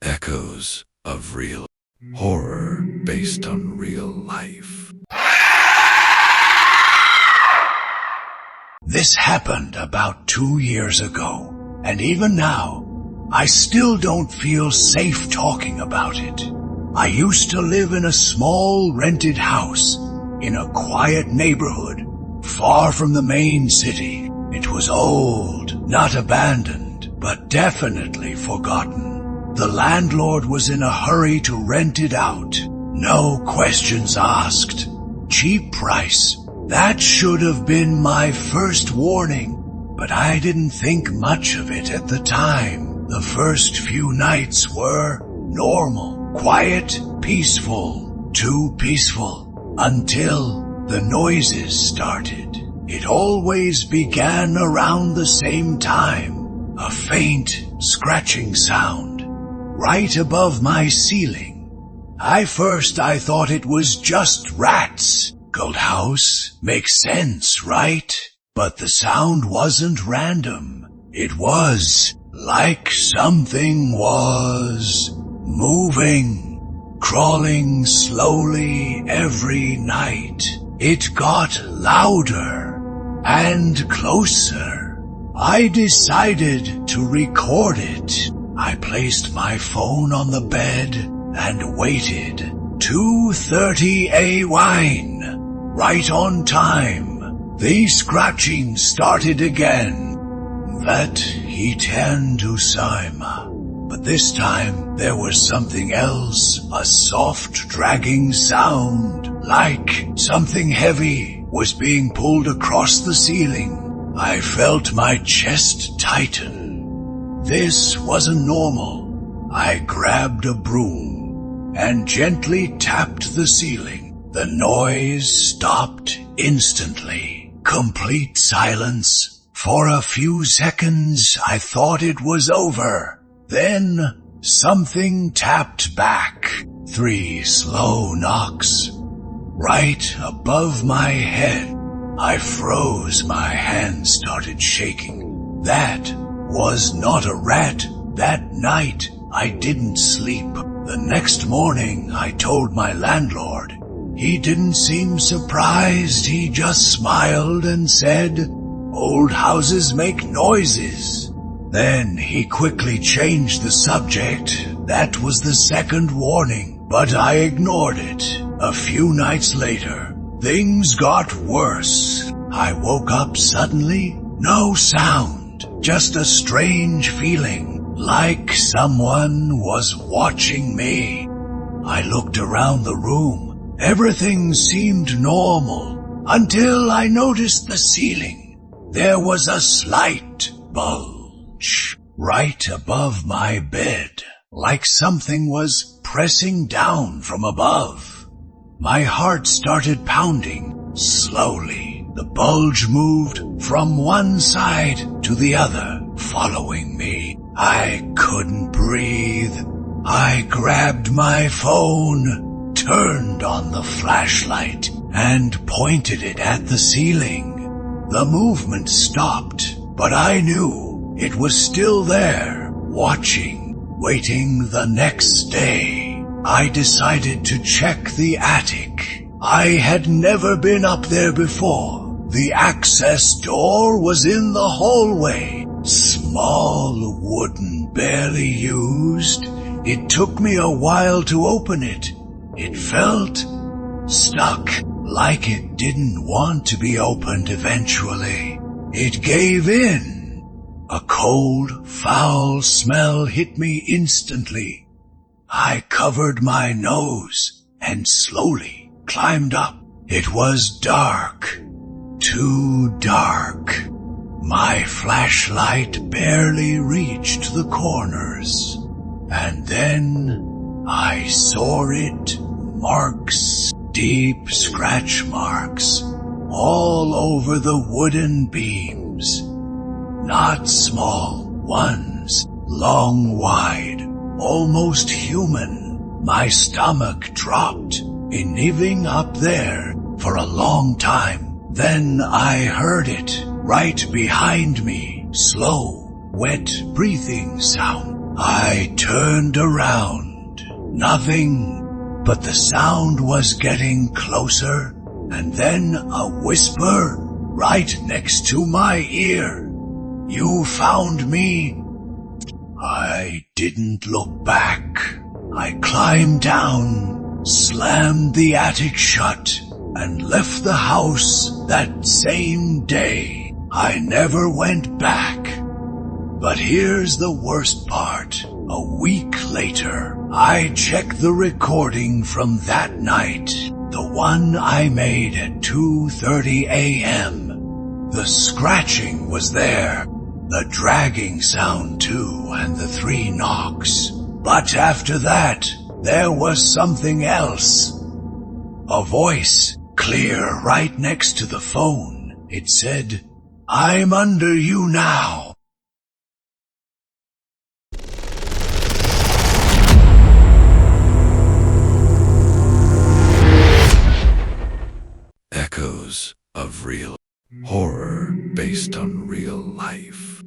Echoes of real horror based on real life. This happened about 2 years ago, and even now, I still don't feel safe talking about it. I used to live in a small rented house in a quiet neighborhood far from the main city. It was old, not abandoned, but definitely forgotten. The landlord was in a hurry to rent it out. No questions asked. Cheap price. That should have been my first warning, but I didn't think much of it at the time. The first few nights were normal, quiet, peaceful, too peaceful, until the noises started. It always began around the same time, a faint scratching sound, right above my ceiling. I thought it was just rats. Cold house makes sense, right? But the sound wasn't random. It was like something was moving, crawling slowly every night. It got louder and closer. I decided to record it. I placed my phone on the bed and waited. 2:30 a.m. Right on time. The scratching started again. That he turned to Sima. But this time there was something else, a soft dragging sound, like something heavy was being pulled across the ceiling. I felt my chest tighten. This wasn't normal. I grabbed a broom and gently tapped the ceiling. The noise stopped instantly. Complete silence. For a few seconds, I thought it was over. Then, something tapped back. 3 slow knocks. Right above my head. I froze. My hands started shaking. That was not a rat. That night, I didn't sleep. The next morning, I told my landlord. He didn't seem surprised. He just smiled and said, "Old houses make noises." Then he quickly changed the subject. That was the second warning, but I ignored it. A few nights later, things got worse. I woke up suddenly. No sound, just a strange feeling, like someone was watching me. I looked around the room. Everything seemed normal until I noticed the ceiling. There was a slight bulge right above my bed, like something was pressing down from above. My heart started pounding slowly. The bulge moved from one side to the other, following me. I couldn't breathe. I grabbed my phone, turned on the flashlight, and pointed it at the ceiling. The movement stopped, but I knew it was still there, watching, waiting. The next day, I decided to check the attic. I had never been up there before. The access door was in the hallway, small, wooden, barely used. It took me a while to open it. It felt stuck, like it didn't want to be opened eventually. It gave in. A cold, foul smell hit me instantly. I covered my nose and slowly climbed up. It was dark, too dark. My flashlight barely reached the corners. And then I saw it. Marks, deep scratch marks, all over the wooden beams. Not small ones, long, wide, almost human. My stomach dropped in living up there for a long time. Then I heard it right behind me, slow, wet breathing sound. I turned around. Nothing, but the sound was getting closer, and then a whisper right next to my ear. You found me. I didn't look back. I climbed down, slammed the attic shut, and left the house that same day. I never went back. But here's the worst part. A week later, I checked the recording from that night, the one I made at 2:30 a.m. The scratching was there, the dragging sound too, and the 3 knocks. But after that, there was something else. A voice, clear right next to the phone. It said, "I'm under you now." Echoes of real horror based on real life.